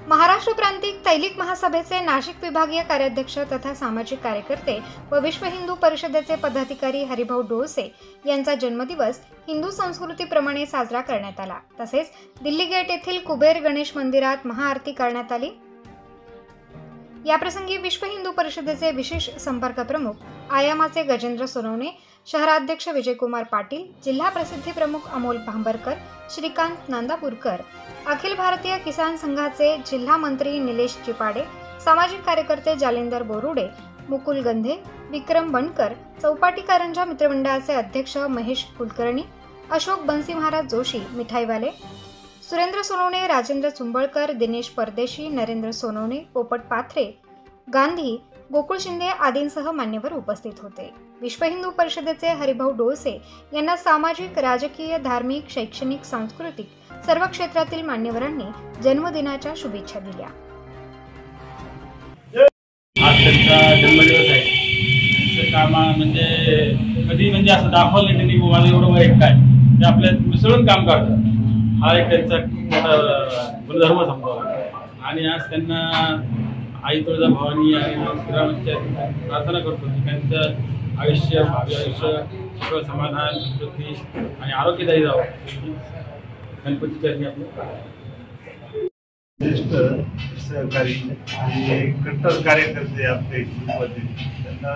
महाराष्ट्र प्रांतिक तैलिक महासभेचे नाशिक विभागीय कार्याध्यक्ष तथा सामाजिक कार्यकर्ते व विश्व हिंदू परिषदेचे पदाधिकारी हरिभाऊ डोळसे यांचा जन्मदिवस हिंदू संस्कृतीप्रमाणे साजरा करण्यात आला। तसेच दिल्ली गेट येथील कुबेर गणेश मंदिरात महाआरती करण्यात आली। याप्रसंगी विश्व हिंदू परिषदेचे विशेष संपर्क प्रमुख आयामाचे गजेंद्र सोनवणे, शहराध्यक्ष विजयकुमार पाटील, जिल्हा प्रसिद्धी प्रमुख अमोल भांबरकर, श्रीकांत नांदापूरकर, अखिल भारतीय किसान संघाचे जिल्हा मंत्री निलेश चिपाडे, सामाजिक कार्यकर्ते जालिंदर बोरुडे, मुकुल गंधे, विक्रम बनकर, चौपाटी कारंजा मित्रमंडळाचे अध्यक्ष महेश कुलकर्णी, अशोक बंसी महाराज जोशी, मिठाईवाले, सुरेंद्र सोनवणे, राजेंद्र चुंबळकर, दिनेश परदेशी, नरेंद्र सोनवणे, पोपट पाथरे, गांधी, गोकुळ शिंदे आदींसह मान्यवर उपस्थित होते। विश्व हिंदू परिषदेचे हरिभाऊ डोळसे यांना सामाजिक, राजकीय, धार्मिक, शैक्षणिक, सांस्कृतिक सर्व क्षेत्रातील मान्यवरांनी जन्मदिनाच्या शुभेच्छा दिल्या। आज त्यांचा जन्मदिवस आहे। त्यांचं काम कधी असं दाखवलं नाही त्यांनी माझं एवढं वय काय ते आपल्या मिसळून काम करतात। हा एक त्यांचा गुणधर्म समजावा आणि आज त्यांना आई तुळजा भवानी आणि श्रीरामांच्या प्रार्थना करतो की त्यांचं आयुष्य, भावी आयुष्य सगळं समाधान, समृद्धी आणि आरोग्यदायी जावं। गणपती चरणी आपलं ज्येष्ठ सहकारी आणि कट्टर कार्यकर्ते आपले हिंदूमध्ये त्यांना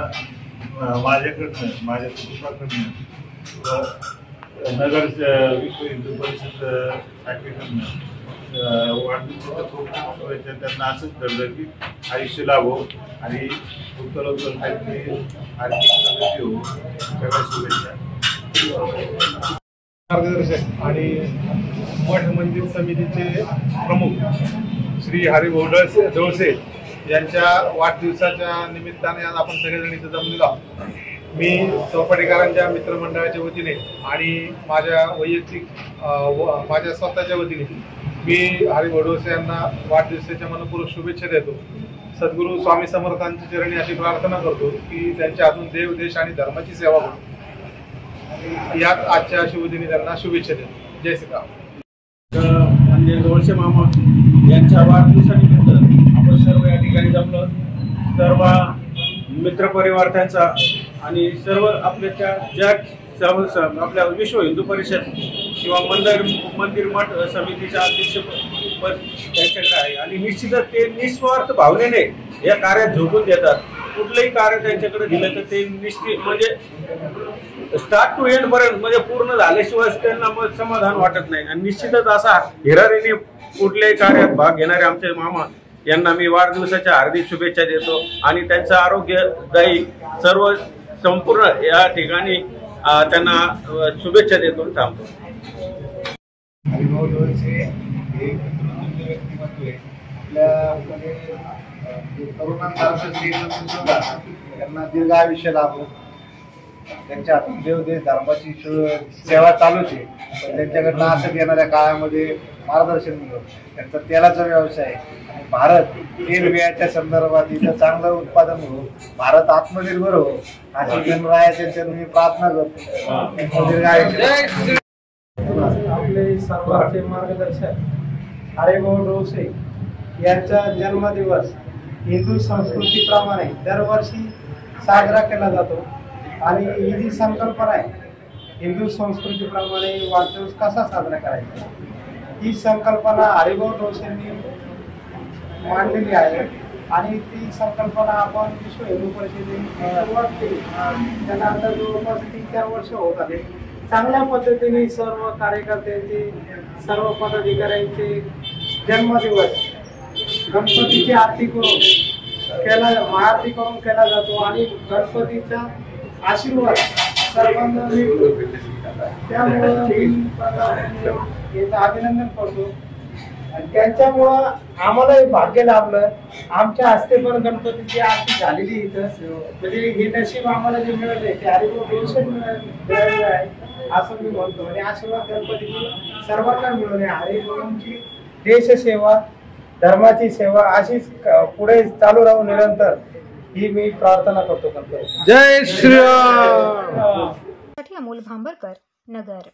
माझ्याकडनं, माझ्या कुटुंबाकडनं नगर विश्व हिंदू परिषद शाखेकडनं वाढदिवसाच्या खूप खूप शुभेच्छा। त्यांना असंच घडलं की आयुष्य लाभो आणि उत्तरोत्तर त्यांची आर्थिक प्रगती हो, सगळ्या शुभेच्छा। मार्गदर्शक आणि मठ मंदिर समितीचे प्रमुख श्री हरिभाऊ डोळसे यांच्या वाढदिवसाच्या निमित्ताने आज आपण सगळेजण इथं जमलेलो आहोत। मी चौपाटीकरांच्या मित्रमंडळाच्या वतीने आणि माझ्या वैयक्तिक माझ्या स्वतःच्या वतीने मी हरिभाऊ डोळसे यांना वाढदिवसाच्या मनपूर्वक शुभेच्छा देतो। सद्गुरू स्वामी समर्थांच्या चरणी अशी प्रार्थना करतो की त्यांच्या हातून देव, देश आणि धर्माची सेवा होईल। यात आजच्या शुभदिनी त्यांना शुभेच्छा देतो। जय श्रीराम। म्हणजे डोळसे मामा यांच्या वाढदिवसानिमित्त आपण सर्व या ठिकाणी जमलो। सर्व मित्रपरिवार त्यांचा आणि सर्व आपल्या ज्या आपल्या विश्व हिंदू परिषद किंवा मंदिर मठ समितीच्या अध्यक्ष पद त्यांच्याकडे आहे आणि निश्चितच ते निस्वार्थ भावनेने या कार्यात झोकून देतात। कुठलंही कार्य त्यांच्याकडे दिलं तर ते निश्चित म्हणजे स्टार्ट टू एंड पर्यंत म्हणजे पूर्ण झाल्याशिवाय त्यांना समाधान वाटत नाही आणि निश्चितच असा हिरारीने कुठल्याही कार्यात भाग घेणारे आमचे मामा यांना मी वाढदिवसाच्या हार्दिक शुभेच्छा देतो आणि त्यांचं आरोग्यदायी सर्व संपूर्ण या ठिकाणी त्यांना शुभेच्छा देतो। थांबतो। हरिभाऊ डोळसे हे नेतृत्वज्ञ व्यक्तिमत्व आहे। आपल्याकडे तरुणांना त्यांना दीर्घ आयुष्य लाभो। त्यांच्या हातून देव, देश, धर्माची सेवा चालूच आहे, पण त्यांच्याकडनं असं येणाऱ्या काळामध्ये मार्गदर्शन मिळतं। त्यांचा तेलाचा व्यवसाय आणि भारत तेल बियाच्या संदर्भात इथं चांगलं उत्पादन हो, भारत आत्मनिर्भर हो अशी गणरायाच्या मी प्रार्थना करतो। आपले सर्वांचे मार्गदर्शक हरिभाऊ डोळसे यांचा जन्मदिवस हिंदू संस्कृतीप्रमाणे दरवर्षी साजरा केला जातो आणि ही जी संकल्पना आहे हिंदू संस्कृतीप्रमाणे वाढदिवस कसा साजरा करायचा ही संकल्पना हरिभाऊ डोळसेंनी मांडलेली आहे आणि ती संकल्पना आपण विश्व हिंदू परिषदेने सुरुवात केली। त्यांना आता जवळपास 3-4 वर्ष होत आले। चांगल्या पद्धतीने सर्व कार्यकर्त्यांचे, सर्व पदाधिकाऱ्यांचे जन्मदिवस गणपतीची आरती करून महाआरती करून केला जातो आणि गणपतीचा आशीर्वाद सर्वांना मिळतो। त्यामुळे याचं अभिनंदन करतो आणि त्यांच्यामुळं आम्हालाही भाग्य लाभलं। आमच्या हस्ते पण गणपतीची आरती झालेली इथं, म्हणजे हे नशीब आम्हाला जे मिळाले ते हरिभाऊ डोळसे मिळाले आहे असं मी म्हणतो आणि आशीर्वाद गणपतीची सर्वांना मिळवणे। हरिभाऊंची देशसेवा, धर्माची सेवा अशीच पुढे चालू राहू निरंतर ही मी प्रार्थना करतो। गणपती जय श्रीराम। अमोल भांबरकर, नगर।